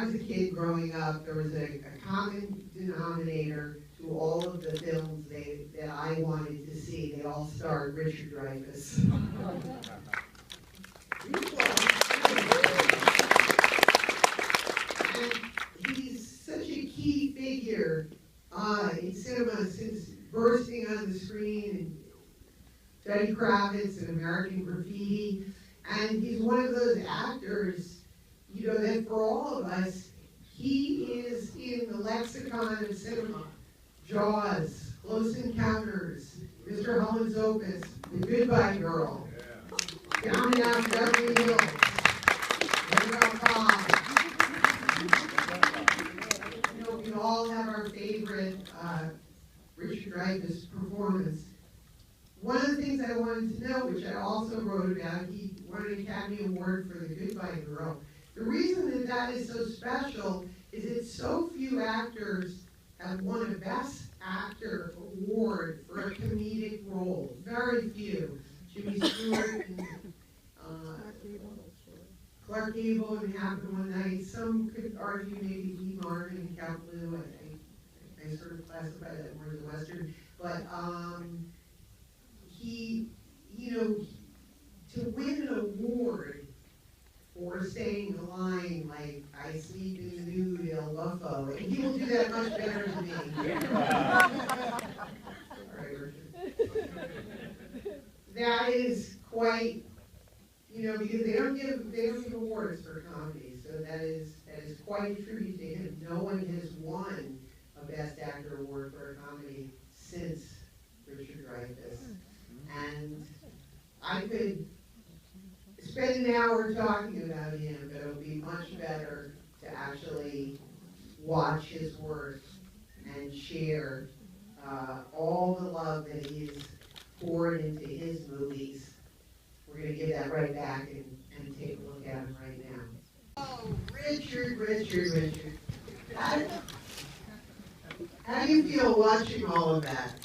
I was a kid growing up, there was a common denominator to all of the films that I wanted to see. They all starred Richard Dreyfuss. And he's such a key figure in cinema since bursting on the screen in Betty Kravitz and American Graffiti. And he's one of those actors, you know, that for all of us, he is in the lexicon of cinema. Jaws, Close Encounters, Mr. Holland's Opus, The Goodbye Girl, Down and Out Beverly Hills, Never Come. You know, we all have our favorite Richard Dreyfuss performance. One of the things I wanted to know, which I also wrote about, he won an Academy Award for The Goodbye Girl. The reason that that is so special is that so few actors have won a Best Actor award for a comedic role. Very few. Jimmy Stewart and Clark Gable and Happened One Night. Some could argue maybe Lee Marvin and Cal Blue. I sort of classify that more as a Western. But he, you know, to win an award for saying a line like, I sleep in the nude El Buffo, and he will do that much better than me. All right, Richard. That is quite, you know, because they don't give awards for comedy, so that is quite a tribute to him. No one has won a Best Actor award for a comedy since Richard Dreyfuss. And I could spend an hour talking about him, but it would be much better to actually watch his work and share all the love that he's poured into his movies. We're going to give that right back and take a look at him right now. Oh, Richard. How do you feel watching all of that?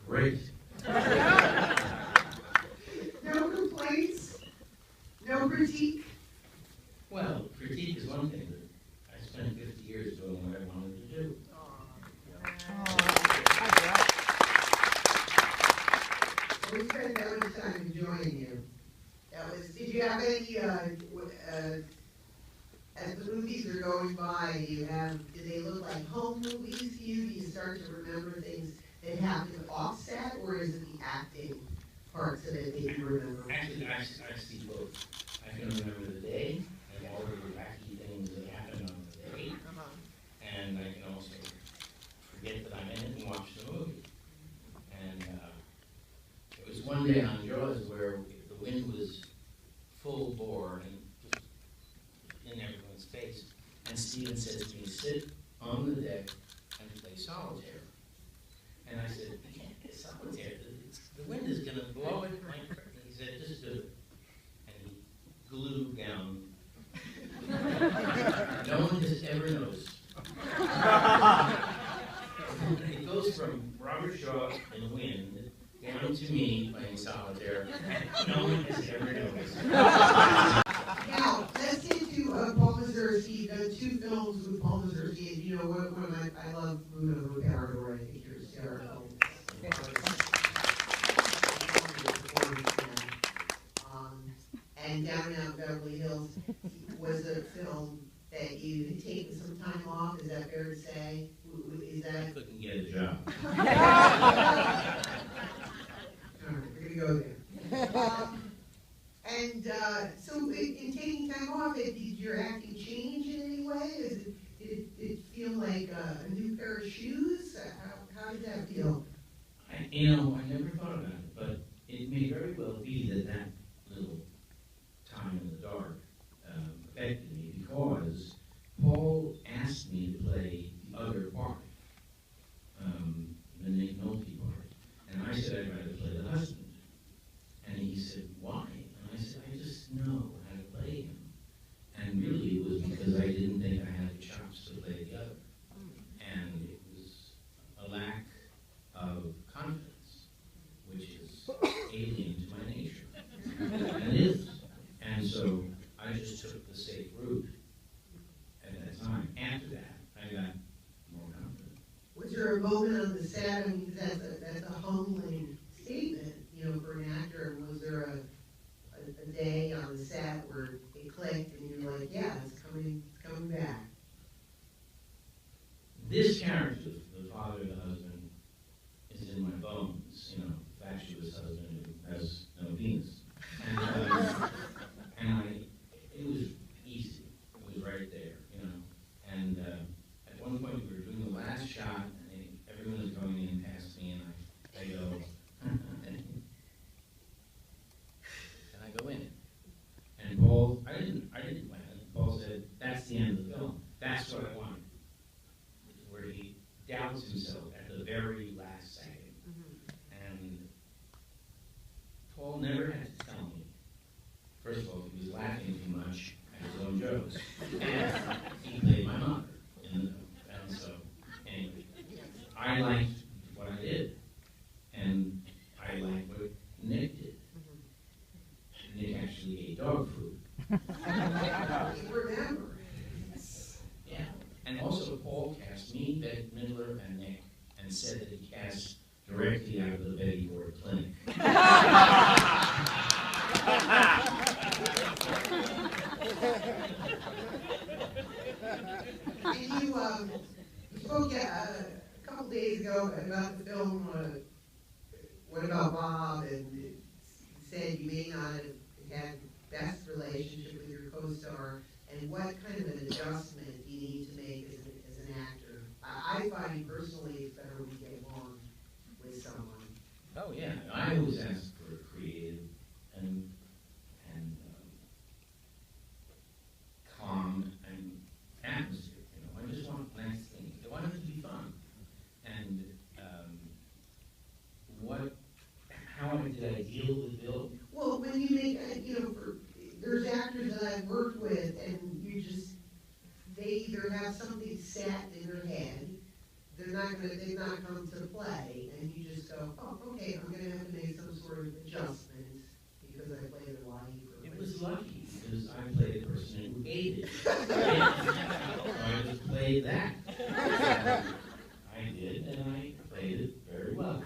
Great. No complaints? No critique? Well, critique is one thing, but I spent 50 years doing what I wanted to do. We spent that much time enjoying you. Did you have any, as the movies are going by, do they look like home movies to you? Do you start to remember things that happen offset, or is it the acting parts of it that you remember? Actually, I see both. I can remember the day and all of the wacky things that happened on the day, and I can also forget that I'm in it and watch the movie. And it was one day on Jaws where the wind was full bore and just in everyone's face, and Steven said to me, sit on the deck and play solitaire. And I said, I can't play solitaire. The wind is going to blow it. And he said, just do it. And he glued down. No one has ever noticed. It goes from Robert Shaw in the wind down to me playing solitaire. No one has ever noticed. Now, let's get to Paul Mazursky, the two films with Paul Mazursky. You know, one of my, I love Moving Over Parador. I think you're hysterical. And Down and Out Beverly Hills was a film that you had taken some time off. Is that fair to say? Is that? I couldn't get a job. All right, we're gonna go there. So in taking time off, did your acting change in any way? Did it feel like a new pair of shoes? How did that feel? I never thought about it, but it may very well be that little time in the dark affected me, because Paul asked me to play the other part, the Nick Nolte part, and I said I'd rather play the husband. And he said, why? And I said, I just know how to play him. And really it was because I didn't think I had the chops to play the other. And it was a lack of confidence, which is alien to my nature. moment on the set? I mean, that's a humbling statement, you know, for an actor. Was there a day on the set where it clicked and you're like, yeah, it's coming back? This character, the father of the husband, is in my bones, you know, fatuous husband who has no penis. And it was easy. It was right there, you know. And at one point we were doing the last shot, and everyone was going in past me, and I go, and I go in. And Paul, I didn't plan it. Paul said, that's the end of the film. That's what I wanted. Where he doubts himself at the very last second. And Paul never had to tell me. First of all, he was laughing too much at his own jokes. And he played my mother in the film. And so, anyway, I liked what I did. And I liked what Nick did. Nick actually ate dog food. Remember. Yeah. And also, Paul cast me, Bette Midler, and Nick, and said that he cast directly out of the Betty Ford Clinic. And you spoke a couple days ago about the film, What About Bob, and said you may not have had the best relationship with your co-star, and what kind of an adjustment do you need to make as an actor? I find personally it's better when you get along with someone. Oh yeah, I always ask for creative and calm and atmosphere. You know, I just want nice things. I want it to be fun. And how did I deal with Bill? Well, when you make, there's actors that I've worked with, and they either have something set in their head, they've not come to play, and you just go, oh, okay, I'm going to have to make some sort of adjustment because I played a life. It was lucky because I played a person who hated it. So I just played that. I did, and I played it very well.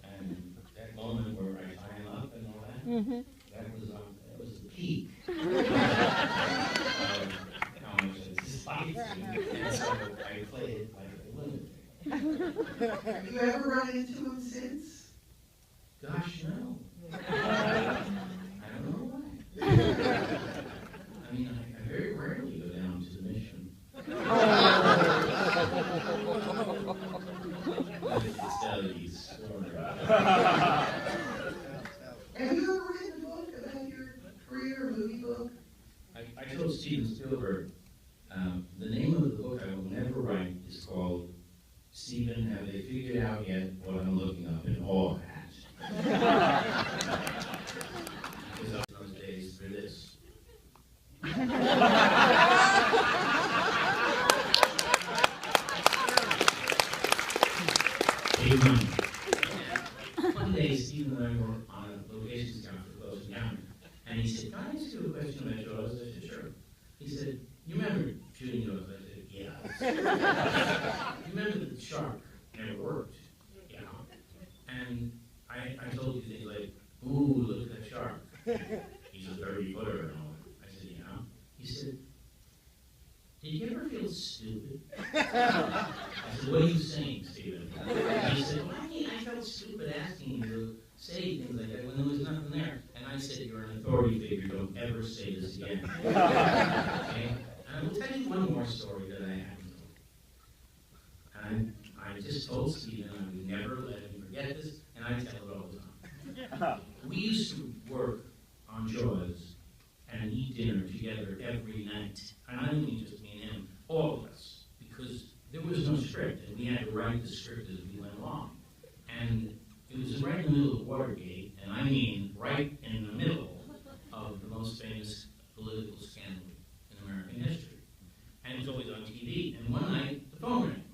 And that moment where I tie him up and all that, that was the peak. How much I despised him, and so I played it like a lunatic. Have you ever run into him since? Gosh, no. I don't know why. I mean, I very rarely go down to the mission. Let's tell you a story. Have you ever written a book about your career, a movie book? I told Steven Spielberg, the name of the book I will never write is called Steven, Have They Figured Out Yet What I'm Looking Up in Awe At? Because those days for this. One day, Steve and I were on a location scout for Close Encounter, and he said, "Can I ask you a question about Jaws?" I said, "Sure." He said, "You remember shooting Jaws?" I said, "Yeah." "You remember the shark never worked?" "Yeah." And I told you things like, "Ooh, look at that shark. He's a 30-footer and all that." I said, "Yeah." He said, "Did you ever feel stupid?" I said, "What are you saying, Stephen?" He said, "Well, I felt stupid asking you to say things like that when there was nothing there." And I said, "You're an authority figure. Don't ever say this again." Okay? And I will tell you one more story that I happened to. And I just told Stephen I would never let him forget this, and I tell it all the time. We used to work on Jaws and eat dinner together every night. And I don't mean just me and him, all of us, because there was no script, and we had to write the script as we went along. And it was right in the middle of Watergate, and I mean right in the middle of the most famous political scandal in American history. And it was always on TV. And one night, the phone rang.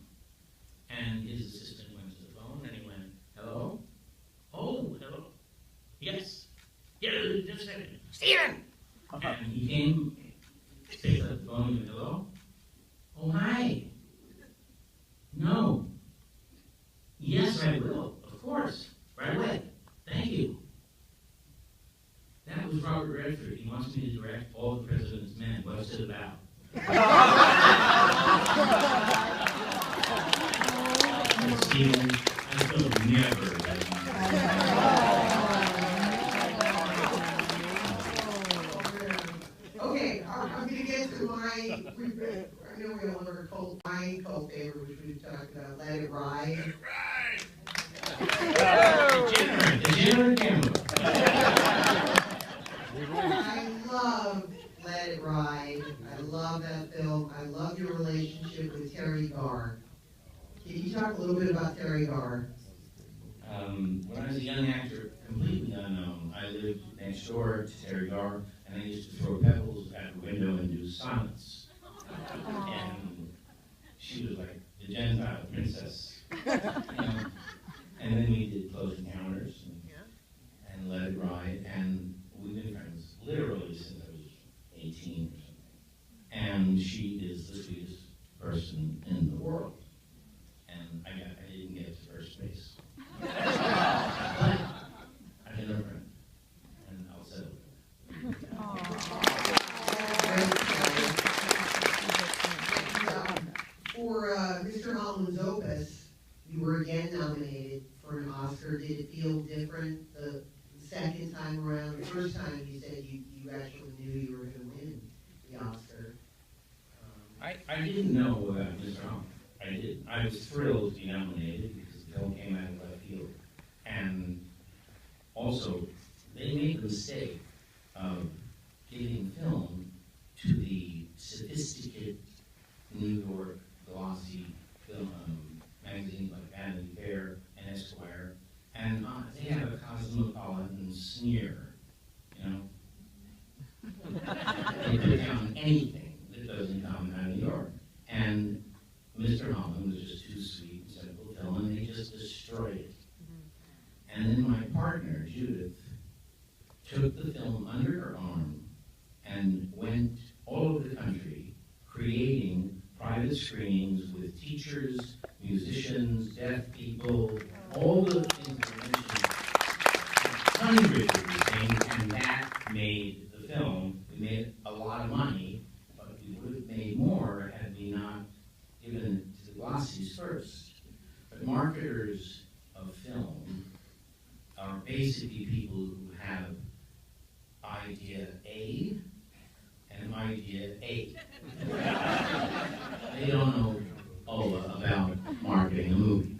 And his assistant went to the phone, and he went, "Hello? Oh, hello. Yes. Yeah, just a second. Stephen!" And he came, picked up the phone, and went, "Hello? Oh, hi. Robert Redford. He wants me to direct All the President's Men. What's it about? Stephen, I will never let you. Okay, I'm going to get to my, I know we all have our cult favorite, which we've talked about, Let It Ride. Degenerate camera. I love Let It Ride. I love that film. I love your relationship with Terry Garr. Can you talk a little bit about Terry Garr? When I was a young actor, completely unknown, I lived next door to Terry Garr, and I used to throw pebbles at her window and do sonnets. And she was like the Gentile princess. And then we did Close Encounters and Let It Ride, and we've been friends literally since I was 18 or something. And she is the sweetest person in the world. And I didn't get to first base. But I can learn, and I'll settle it. For Mr. Holland's Opus, you were again nominated for an Oscar. Did it feel different the second time around? The first time you said you actually knew you were going to win the Oscar. I didn't know about Mr. Holland. I didn't. I was thrilled to be nominated because the film came out of left field. And also, they made the mistake of giving film to the sophisticated New York glossy film magazines like Vanity Fair and Esquire, and they have a cosmopolitan sneer, you know. They put down anything that doesn't come out of New York. And Mr. Holland was just too sweet and simple film, and they just destroyed it. And then my partner, Judith, took the film under her arm and went all over the country creating private screenings with teachers, musicians, deaf people, all the things I mentioned, hundreds of these things, and that made the film. We made a lot of money, but we would have made more had we not given it to the glossies first. But marketers of film are basically people who have idea A and idea A. They don't know about marketing a movie.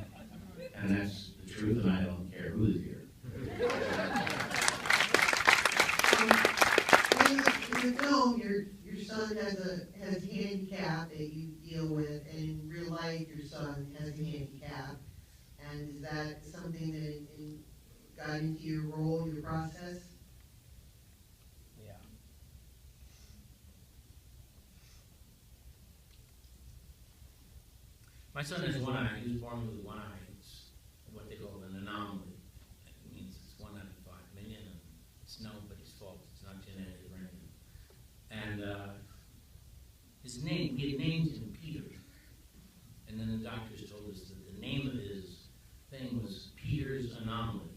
And that's the truth, and I don't care who's here. In the film, your son has a handicap that you deal with, and in real life, your son has a handicap. And is that something that got into your role, your process? Yeah. My son has one eye. He was born with one eye. It's what they call an anomaly. It means it's 1 out of 5 million, and it's nobody's fault. It's not genetic or anything. And we had named him Peter. And then the doctors told us that the name of his thing was Peter's Anomaly.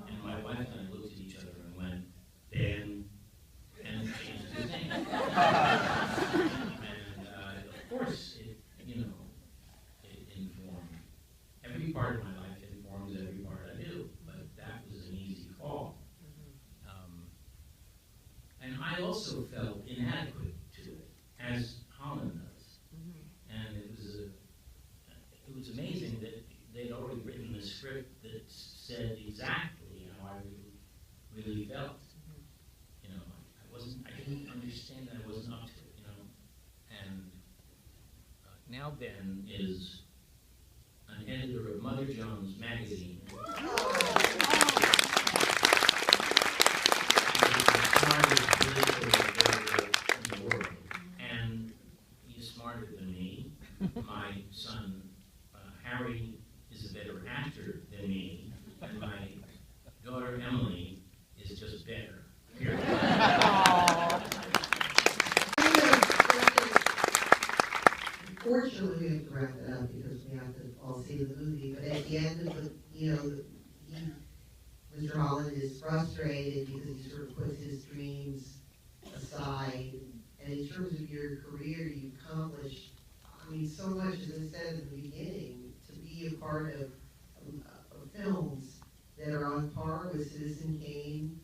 And my wife and I looked at each other and went, Ben, and changed his name. And of course, it informed every part of my life. It informs every part I do. But that was an easy call. And I also felt inadequate to it, as Holland does. And it was amazing that they'd already written a script that said exactly how I really felt. You know, I didn't understand that I wasn't up to it, you know. And now Ben is an editor of Mother Jones magazine. In the world, and he's smarter than me. My son Harry is a better actor than me, and my daughter Emily is just better. Unfortunately, we have to wrap it up because we have to all see the movie. But at the end of Mr. Holland one is frustrated because he sort of puts his dreams aside. And in terms of your career, you've accomplished, I mean, so much, as I said in the beginning, to be a part of films that are on par with Citizen Kane,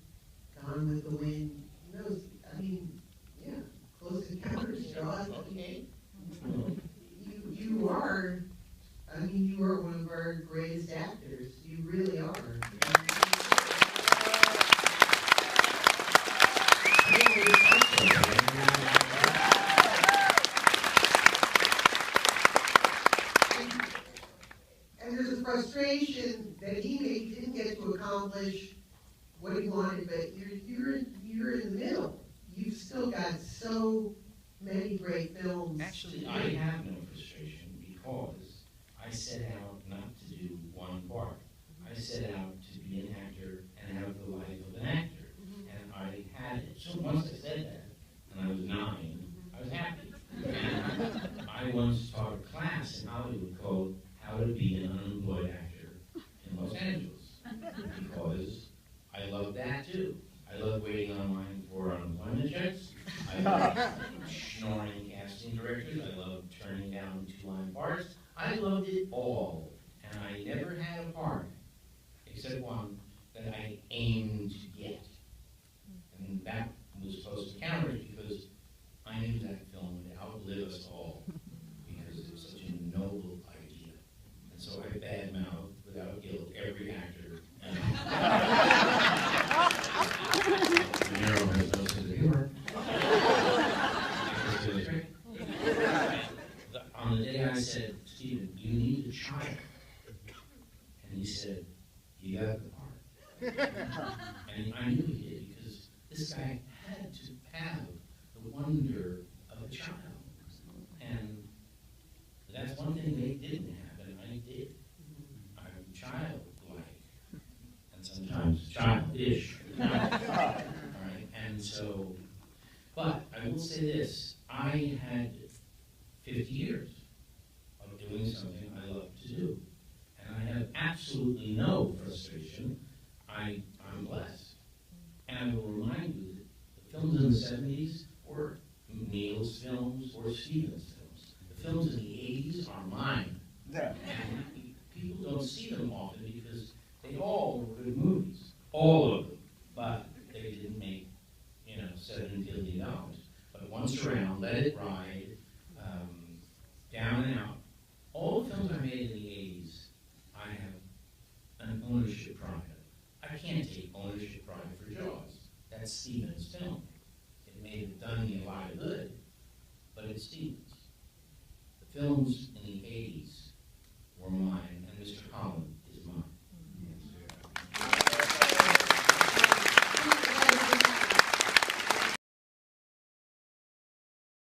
Gone with the Wind. Those, I mean, yeah, Close Encounters, Jaws. Okay, you are. I mean, you are one of our greatest actors. You really are. And there's a frustration that he maybe didn't get to accomplish what he wanted, but you're in the middle. You've still got so many great films. Actually, I have no frustration because I set out not to do one part. I set out to be an actor and have the life of an actor. And I had it. So once I said that, and I was 9, I was happy. And I once taught a class in Hollywood called How to Be an Unemployed Actor in Los Angeles. Because I love that too. I love waiting online for unemployment checks. I love snoring casting directors. I love turning down 2-line parts. I loved it all. And I never had a part, except one, that I aimed to get. And that was Close Encounters because I knew that film would outlive us all because it was such a noble idea. And so I badmouthed without guilt every actor. And De Niro has no sense of humor. On the day I said, Stephen, you need a child. And he said, you got the part. And I knew he did because this guy had to have the wonder of a child. And that's one thing they didn't have, and I did. I'm childlike, and sometimes childish. All right, and so, but I will say this, I had 50 years of doing something I love to do. And I have absolutely no frustration. I'm blessed. And I will remind you that the films in the 70s were Neil's films or Stephen's films. The films in the 80s are mine. Yeah. And people don't see them often because they all were good movies. All of them. But they didn't make, $7 billion. But Once Around, Let It Ride, Down and Out. All the films I made in the 80s, I have an ownership pride of. I can't take ownership pride for Jaws. That's Stephen's film. It may have done me a lot of good, but it's Stephen's. The films in the 80s were mine.